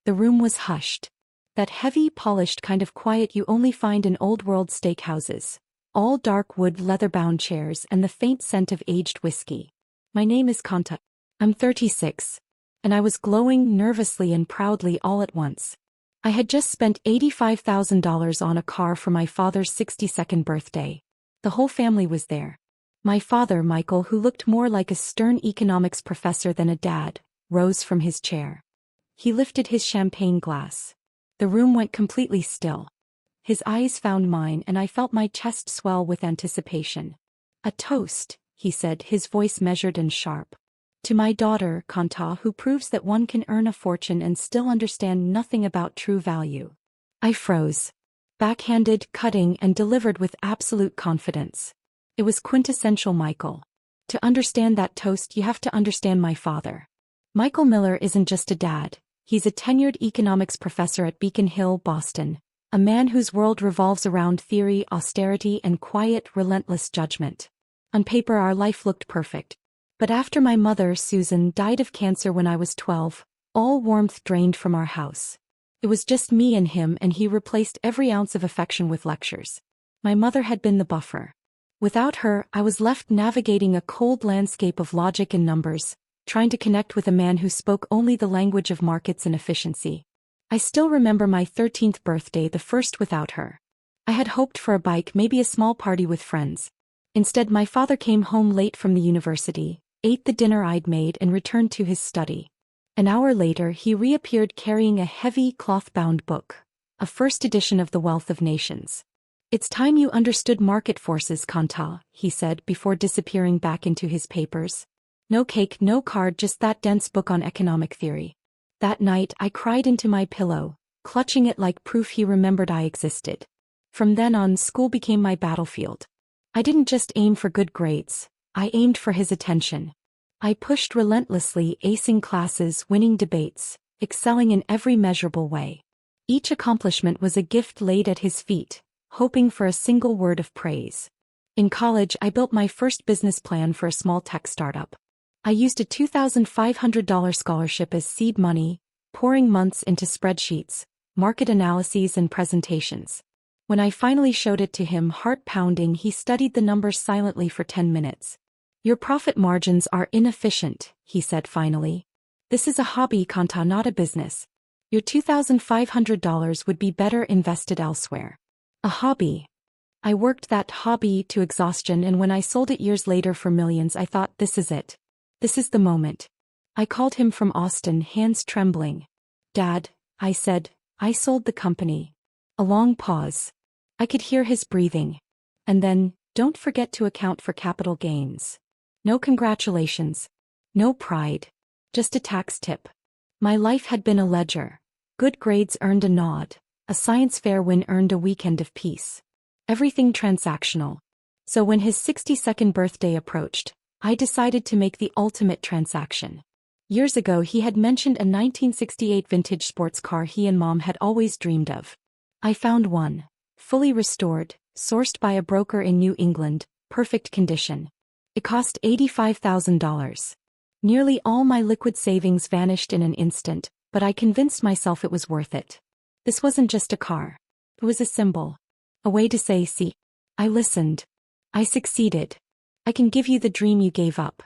The room was hushed. That heavy, polished kind of quiet you only find in old-world steakhouses. All dark wood leather-bound chairs and the faint scent of aged whiskey. My name is Kantha. I'm 36. And I was glowing nervously and proudly all at once. I had just spent $85,000 on a car for my father's 62nd birthday. The whole family was there. My father, Michael, who looked more like a stern economics professor than a dad, rose from his chair. He lifted his champagne glass. The room went completely still. His eyes found mine and I felt my chest swell with anticipation. A toast, he said, his voice measured and sharp. To my daughter, Kantha, who proves that one can earn a fortune and still understand nothing about true value. I froze. Backhanded, cutting, and delivered with absolute confidence. It was quintessential Michael. To understand that toast, you have to understand my father. Michael Miller isn't just a dad. He's a tenured economics professor at Beacon Hill, Boston. A man whose world revolves around theory, austerity, and quiet, relentless judgment. On paper, our life looked perfect. But after my mother, Susan, died of cancer when I was 12, all warmth drained from our house. It was just me and him, and he replaced every ounce of affection with lectures. My mother had been the buffer. Without her, I was left navigating a cold landscape of logic and numbers, trying to connect with a man who spoke only the language of markets and efficiency. I still remember my 13th birthday, the first without her. I had hoped for a bike, maybe a small party with friends. Instead, my father came home late from the university, ate the dinner I'd made, and returned to his study. An hour later, he reappeared carrying a heavy, cloth-bound book, a first edition of The Wealth of Nations. "It's time you understood market forces, Kantha," he said before disappearing back into his papers. No cake, no card, just that dense book on economic theory. That night, I cried into my pillow, clutching it like proof he remembered I existed. From then on, school became my battlefield. I didn't just aim for good grades, I aimed for his attention. I pushed relentlessly, acing classes, winning debates, excelling in every measurable way. Each accomplishment was a gift laid at his feet, hoping for a single word of praise. In college, I built my first business plan for a small tech startup. I used a $2,500 scholarship as seed money, pouring months into spreadsheets, market analyses, and presentations. When I finally showed it to him, heart pounding, he studied the numbers silently for 10 minutes. "Your profit margins are inefficient," he said finally. "This is a hobby, Kantha, not a business. Your $2,500 would be better invested elsewhere." A hobby. I worked that hobby to exhaustion, and when I sold it years later for millions, I thought, this is it. This is the moment. I called him from Austin, hands trembling. "Dad," I said, "I sold the company." A long pause. I could hear his breathing. And then, "Don't forget to account for capital gains." No congratulations. No pride. Just a tax tip. My life had been a ledger. Good grades earned a nod. A science fair win earned a weekend of peace. Everything transactional. So when his 62nd birthday approached, I decided to make the ultimate transaction. Years ago, he had mentioned a 1968 vintage sports car he and Mom had always dreamed of. I found one. Fully restored, sourced by a broker in New England, perfect condition. It cost $85,000. Nearly all my liquid savings vanished in an instant, but I convinced myself it was worth it. This wasn't just a car. It was a symbol. A way to say, "See, I listened. I succeeded. I can give you the dream you gave up."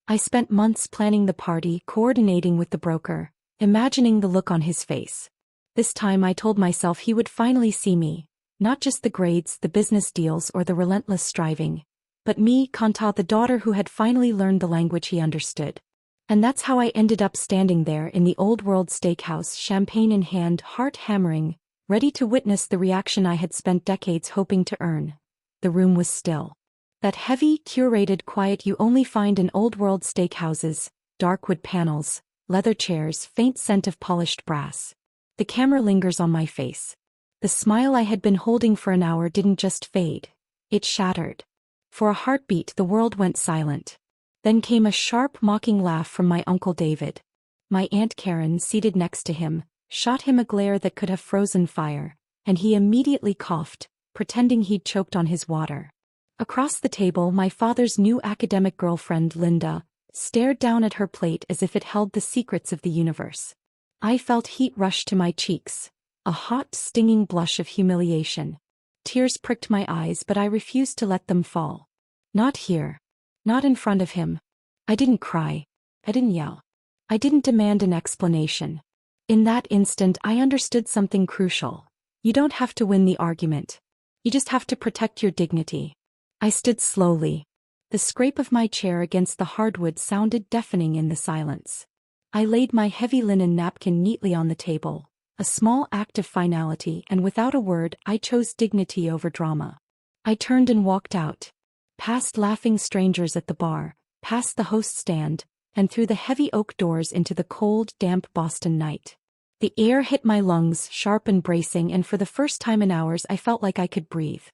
I spent months planning the party, coordinating with the broker, imagining the look on his face. This time I told myself he would finally see me, not just the grades, the business deals, or the relentless striving, but me, Kantha, the daughter who had finally learned the language he understood. And that's how I ended up standing there in the old world steakhouse, champagne in hand, heart hammering, ready to witness the reaction I had spent decades hoping to earn. The room was still. That heavy, curated quiet you only find in old world steakhouses, dark wood panels, leather chairs, faint scent of polished brass. The camera lingers on my face. The smile I had been holding for an hour didn't just fade. It shattered. For a heartbeat, the world went silent. Then came a sharp, mocking laugh from my Uncle David. My Aunt Karen, seated next to him, shot him a glare that could have frozen fire, and he immediately coughed, pretending he'd choked on his water. Across the table, my father's new academic girlfriend, Linda, stared down at her plate as if it held the secrets of the universe. I felt heat rush to my cheeks, a hot, stinging blush of humiliation. Tears pricked my eyes, but I refused to let them fall. Not here. Not in front of him. I didn't cry. I didn't yell. I didn't demand an explanation. In that instant, I understood something crucial. You don't have to win the argument. You just have to protect your dignity. I stood slowly. The scrape of my chair against the hardwood sounded deafening in the silence. I laid my heavy linen napkin neatly on the table, a small act of finality, and without a word, I chose dignity over drama. I turned and walked out, past laughing strangers at the bar, past the host stand, and through the heavy oak doors into the cold, damp Boston night. The air hit my lungs, sharp and bracing, and for the first time in hours I felt like I could breathe.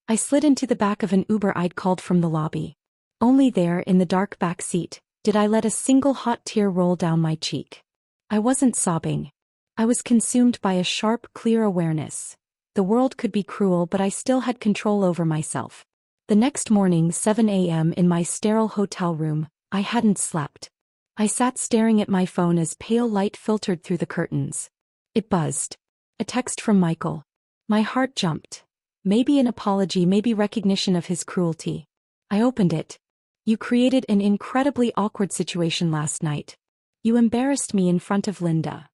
I slid into the back of an Uber I'd called from the lobby. Only there, in the dark back seat, did I let a single hot tear roll down my cheek. I wasn't sobbing. I was consumed by a sharp, clear awareness. The world could be cruel, but I still had control over myself. The next morning, 7 a.m. in my sterile hotel room, I hadn't slept. I sat staring at my phone as pale light filtered through the curtains. It buzzed. A text from Michael. My heart jumped. Maybe an apology, maybe recognition of his cruelty. I opened it. You created an incredibly awkward situation last night. You embarrassed me in front of Linda.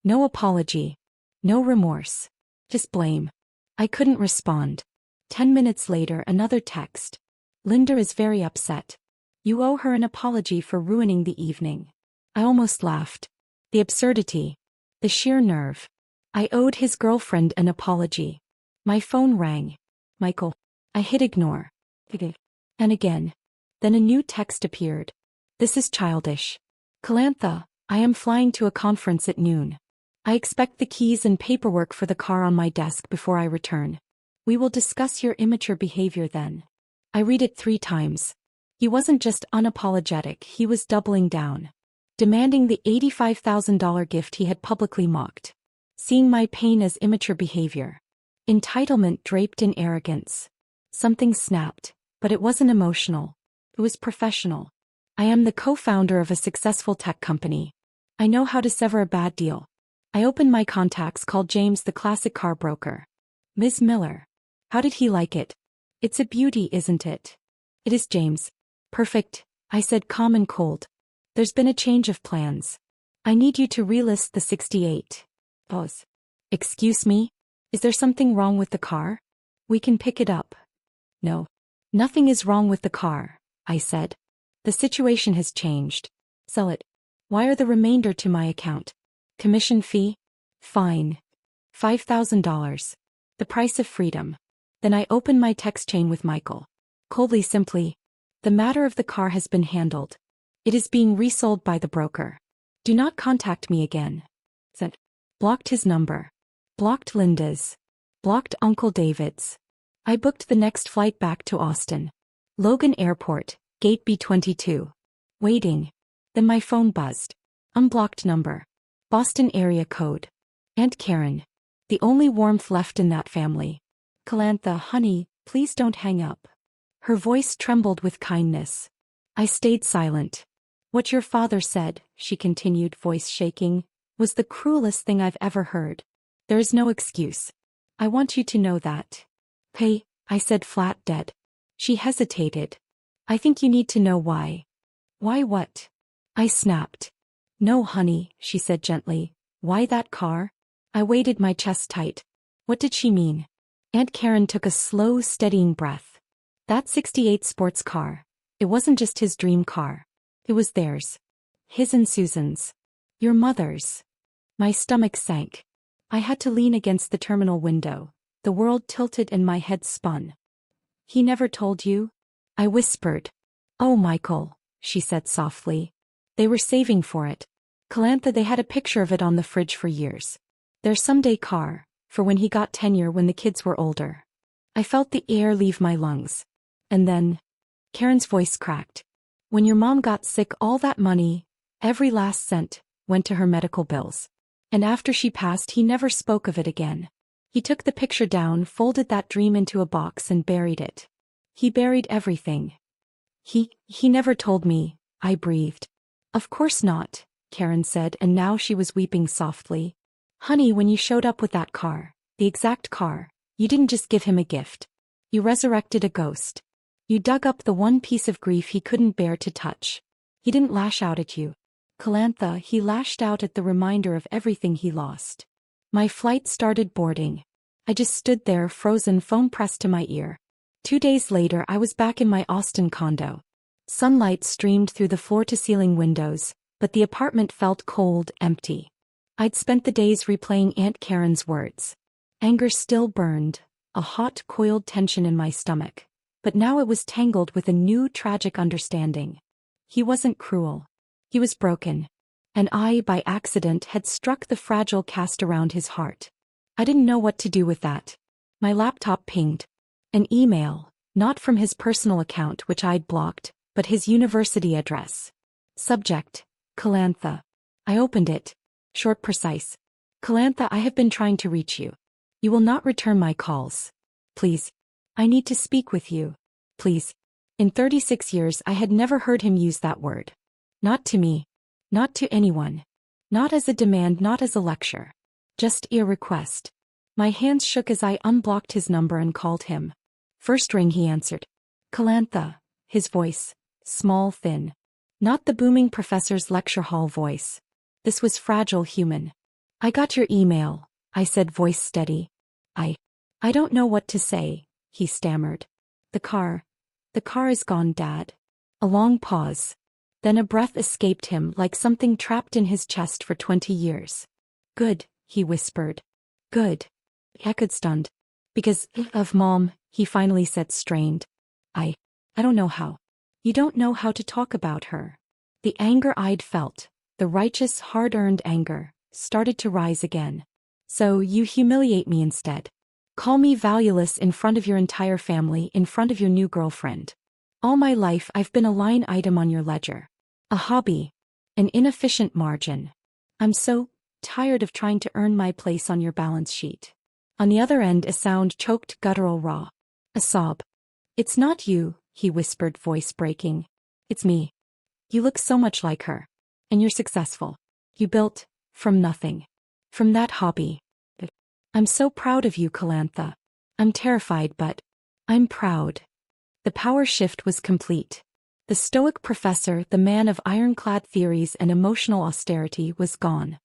No apology. No remorse. Just blame. I couldn't respond. 10 minutes later, another text. Linda is very upset. You owe her an apology for ruining the evening. I almost laughed. The absurdity. The sheer nerve. I owed his girlfriend an apology. My phone rang. Michael. I hit ignore. And again. Then a new text appeared. This is childish. Kantha, I am flying to a conference at noon. I expect the keys and paperwork for the car on my desk before I return. We will discuss your immature behavior then. I read it 3 times. He wasn't just unapologetic, he was doubling down. Demanding the $85,000 gift he had publicly mocked. Seeing my pain as immature behavior. Entitlement draped in arrogance. Something snapped, but it wasn't emotional. It was professional. I am the co-founder of a successful tech company. I know how to sever a bad deal. I opened my contacts, called James, the classic car broker. Ms. Miller. How did he like it? It's a beauty, isn't it? It is, James. Perfect, I said, calm and cold. There's been a change of plans. I need you to relist the 68. Pause. Excuse me? Is there something wrong with the car? We can pick it up. No. Nothing is wrong with the car, I said. The situation has changed. Sell it. Wire the remainder to my account. Commission fee? Fine. $5,000. The price of freedom. Then I opened my text chain with Michael. Coldly, simply. The matter of the car has been handled. It is being resold by the broker. Do not contact me again. Sent. Blocked his number. Blocked Linda's. Blocked Uncle David's. I booked the next flight back to Austin. Logan Airport, Gate B22. Waiting. Then my phone buzzed. Unblocked number. Boston area code. Aunt Karen. The only warmth left in that family. Kantha, honey, please don't hang up. Her voice trembled with kindness. I stayed silent. What your father said, she continued, voice shaking, was the cruelest thing I've ever heard. There is no excuse. I want you to know that. Hey, I said, flat dead. She hesitated. I think you need to know why. Why what? I snapped. No, honey, she said gently. Why that car? I weighted my chest tight. What did she mean? Aunt Karen took a slow, steadying breath. That 68 sports car. It wasn't just his dream car. It was theirs. His and Susan's. Your mother's. My stomach sank. I had to lean against the terminal window. The world tilted and my head spun. He never told you? I whispered. Oh, Michael, she said softly. They were saving for it. Kantha, they had a picture of it on the fridge for years. Their someday car, for when he got tenure when the kids were older. I felt the air leave my lungs. And then, Karen's voice cracked. When your mom got sick, all that money, every last cent, went to her medical bills. And after she passed, he never spoke of it again. He took the picture down, folded that dream into a box and buried it. He buried everything. He never told me, I breathed. Of course not, Karen said, and now she was weeping softly. Honey, when you showed up with that car, the exact car, you didn't just give him a gift. You resurrected a ghost. You dug up the one piece of grief he couldn't bear to touch. He didn't lash out at you, Kantha, he lashed out at the reminder of everything he lost. My flight started boarding. I just stood there, frozen, phone pressed to my ear. 2 days later, I was back in my Austin condo. Sunlight streamed through the floor-to-ceiling windows, but the apartment felt cold, empty. I'd spent the days replaying Aunt Karen's words. Anger still burned, a hot, coiled tension in my stomach. But now it was tangled with a new, tragic understanding. He wasn't cruel. He was broken. And I, by accident, had struck the fragile cast around his heart. I didn't know what to do with that. My laptop pinged. An email, not from his personal account which I'd blocked, but his university address. Subject: Kantha. I opened it. Short, precise. Kantha, I have been trying to reach you. You will not return my calls. Please. I need to speak with you. Please. In 36 years I had never heard him use that word. Not to me. Not to anyone. Not as a demand, not as a lecture. Just a request. My hands shook as I unblocked his number and called him. First ring, he answered. Kantha. His voice. Small, thin. Not the booming professor's lecture hall voice. This was fragile, human. I got your email, I said, voice steady. I don't know what to say, he stammered. The car is gone, Dad. A long pause. Then a breath escaped him like something trapped in his chest for 20 years. Good, he whispered. Good. He echoed, stunned. Because of Mom, he finally said, strained. I don't know how. You don't know how to talk about her. The anger I'd felt, the righteous, hard-earned anger, started to rise again. So you humiliate me instead. Call me valueless in front of your entire family, in front of your new girlfriend. All my life I've been a line item on your ledger. A hobby. An inefficient margin. I'm so tired of trying to earn my place on your balance sheet. On the other end, a sound choked, guttural, raw. A sob. It's not you, he whispered, voice breaking. It's me. You look so much like her. And you're successful. You built, from nothing. From that hobby. I'm so proud of you, Kantha. I'm terrified, but I'm proud. The power shift was complete. The stoic professor, the man of ironclad theories and emotional austerity, was gone.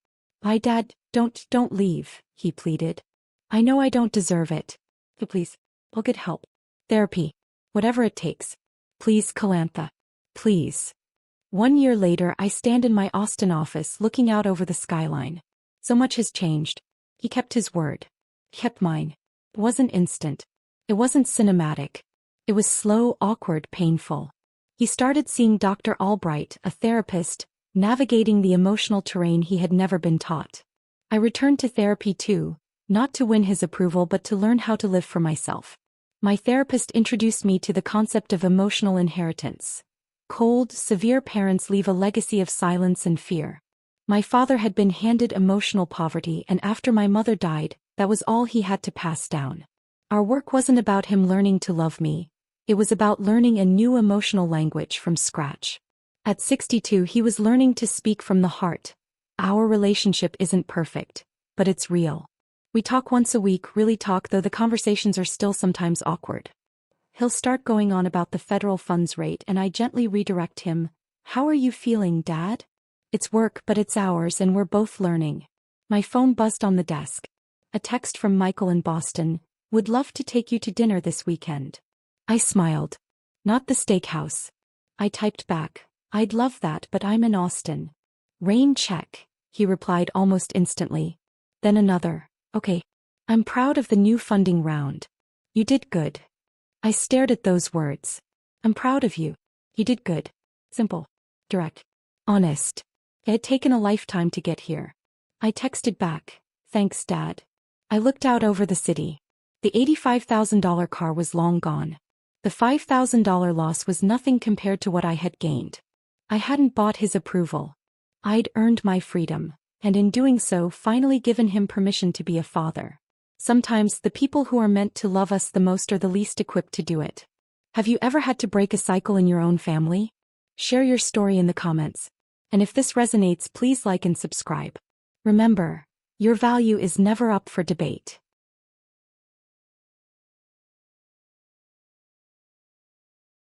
Dad, don't leave, he pleaded. I know I don't deserve it. But please, I'll get help. Therapy. Whatever it takes. Please, Kantha. Please. 1 year later, I stand in my Austin office looking out over the skyline. So much has changed. He kept his word. He kept mine. It wasn't instant. It wasn't cinematic. It was slow, awkward, painful. He started seeing Dr. Albright, a therapist, navigating the emotional terrain he had never been taught. I returned to therapy too, not to win his approval but to learn how to live for myself. My therapist introduced me to the concept of emotional inheritance. Cold, severe parents leave a legacy of silence and fear. My father had been handed emotional poverty, and after my mother died, that was all he had to pass down. Our work wasn't about him learning to love me. It was about learning a new emotional language from scratch. At 62, he was learning to speak from the heart. Our relationship isn't perfect, but it's real. We talk once a week, really talk, though the conversations are still sometimes awkward. He'll start going on about the federal funds rate, and I gently redirect him. How are you feeling, Dad? It's work, but it's ours, and we're both learning. My phone buzzed on the desk. A text from Michael in Boston. Would love to take you to dinner this weekend. I smiled. Not the steakhouse. I typed back. I'd love that, but I'm in Austin. Rain check, he replied almost instantly. Then another. Okay. I'm proud of the new funding round. You did good. I stared at those words. I'm proud of you. You did good. Simple. Direct. Honest. It had taken a lifetime to get here. I texted back. Thanks, Dad. I looked out over the city. The $85,000 car was long gone. The $5,000 loss was nothing compared to what I had gained. I hadn't bought his approval. I'd earned my freedom, and in doing so finally given him permission to be a father. Sometimes the people who are meant to love us the most are the least equipped to do it. Have you ever had to break a cycle in your own family? Share your story in the comments. And if this resonates, please like and subscribe. Remember, your value is never up for debate.